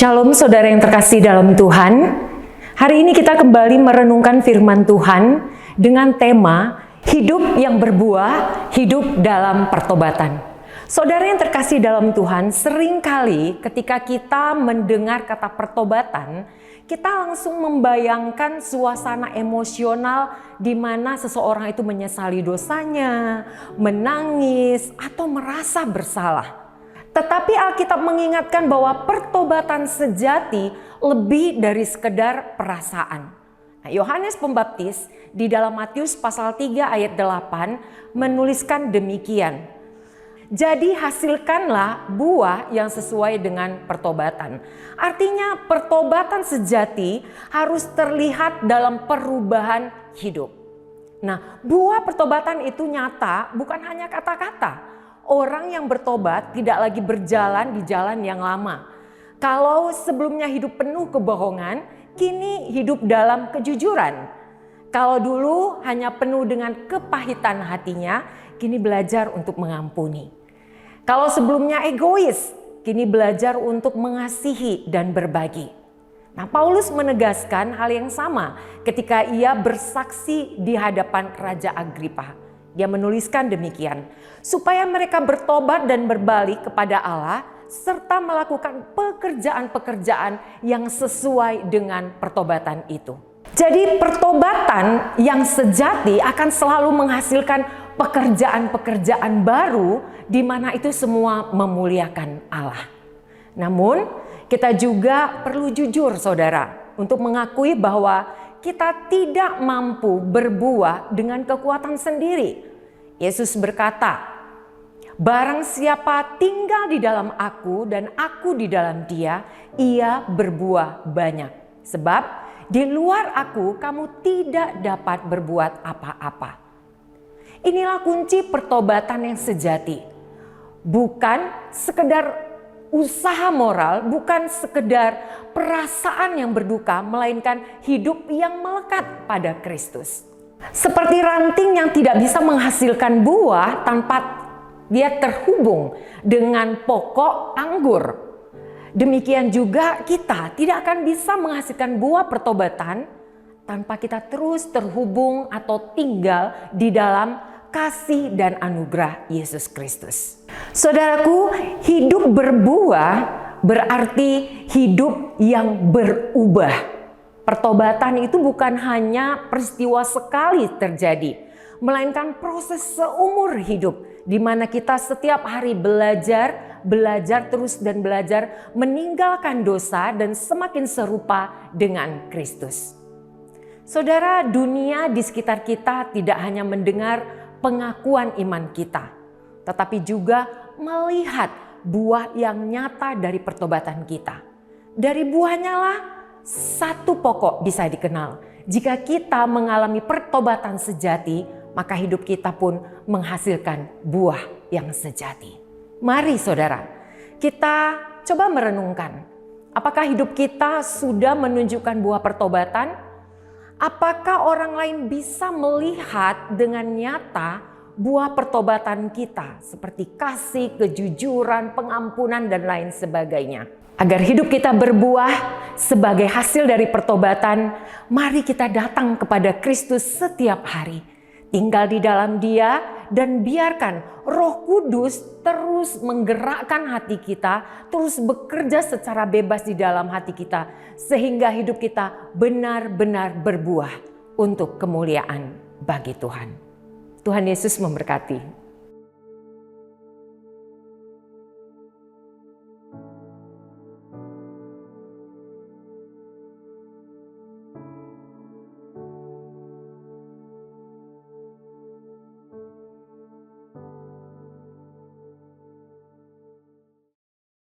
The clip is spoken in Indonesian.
Shalom saudara yang terkasih dalam Tuhan. Hari ini kita kembali merenungkan firman Tuhan dengan tema hidup yang berbuah, hidup dalam pertobatan. Saudara yang terkasih dalam Tuhan, seringkali ketika kita mendengar kata pertobatan, kita langsung membayangkan suasana emosional di mana seseorang itu menyesali dosanya, menangis, atau merasa bersalah. Tetapi Alkitab mengingatkan bahwa pertobatan sejati lebih dari sekedar perasaan. Nah, Yohanes Pembaptis di dalam Matius pasal 3 ayat 8 menuliskan demikian. Jadi hasilkanlah buah yang sesuai dengan pertobatan. Artinya pertobatan sejati harus terlihat dalam perubahan hidup. Nah, buah pertobatan itu nyata, bukan hanya kata-kata. Orang yang bertobat tidak lagi berjalan di jalan yang lama. Kalau sebelumnya hidup penuh kebohongan, kini hidup dalam kejujuran. Kalau dulu hanya penuh dengan kepahitan hatinya, kini belajar untuk mengampuni. Kalau sebelumnya egois, kini belajar untuk mengasihi dan berbagi. Nah, Paulus menegaskan hal yang sama ketika ia bersaksi di hadapan Raja Agripa. Dia menuliskan demikian, supaya mereka bertobat dan berbalik kepada Allah serta melakukan pekerjaan-pekerjaan yang sesuai dengan pertobatan itu. Jadi pertobatan yang sejati akan selalu menghasilkan pekerjaan-pekerjaan baru di mana itu semua memuliakan Allah. Namun kita juga perlu jujur saudara untuk mengakui bahwa kita tidak mampu berbuah dengan kekuatan sendiri. Yesus berkata, barang siapa tinggal di dalam aku dan aku di dalam dia, ia berbuah banyak. Sebab di luar aku kamu tidak dapat berbuat apa-apa. Inilah kunci pertobatan yang sejati. Bukan sekedar usaha moral, bukan sekedar perasaan yang berduka, melainkan hidup yang melekat pada Kristus. Seperti ranting yang tidak bisa menghasilkan buah tanpa dia terhubung dengan pokok anggur. Demikian juga kita tidak akan bisa menghasilkan buah pertobatan tanpa kita terus terhubung atau tinggal di dalam kasih dan anugerah Yesus Kristus. Saudaraku, hidup berbuah berarti hidup yang berubah. Pertobatan itu bukan hanya peristiwa sekali terjadi, melainkan proses seumur hidup di mana kita setiap hari belajar terus dan belajar meninggalkan dosa dan semakin serupa dengan Kristus. Saudara, dunia di sekitar kita tidak hanya mendengar pengakuan iman kita, tetapi juga melihat buah yang nyata dari pertobatan kita. Dari buahnya lah satu pokok bisa dikenal. Jika kita mengalami pertobatan sejati, maka hidup kita pun menghasilkan buah yang sejati. Mari saudara, kita coba merenungkan. Apakah hidup kita sudah menunjukkan buah pertobatan? Apakah orang lain bisa melihat dengan nyata buah pertobatan kita seperti kasih, kejujuran, pengampunan dan lain sebagainya? Agar hidup kita berbuah sebagai hasil dari pertobatan, mari kita datang kepada Kristus setiap hari. Tinggal di dalam Dia dan biarkan Roh Kudus terus menggerakkan hati kita, terus bekerja secara bebas di dalam hati kita, sehingga hidup kita benar-benar berbuah untuk kemuliaan bagi Tuhan. Tuhan Yesus memberkati.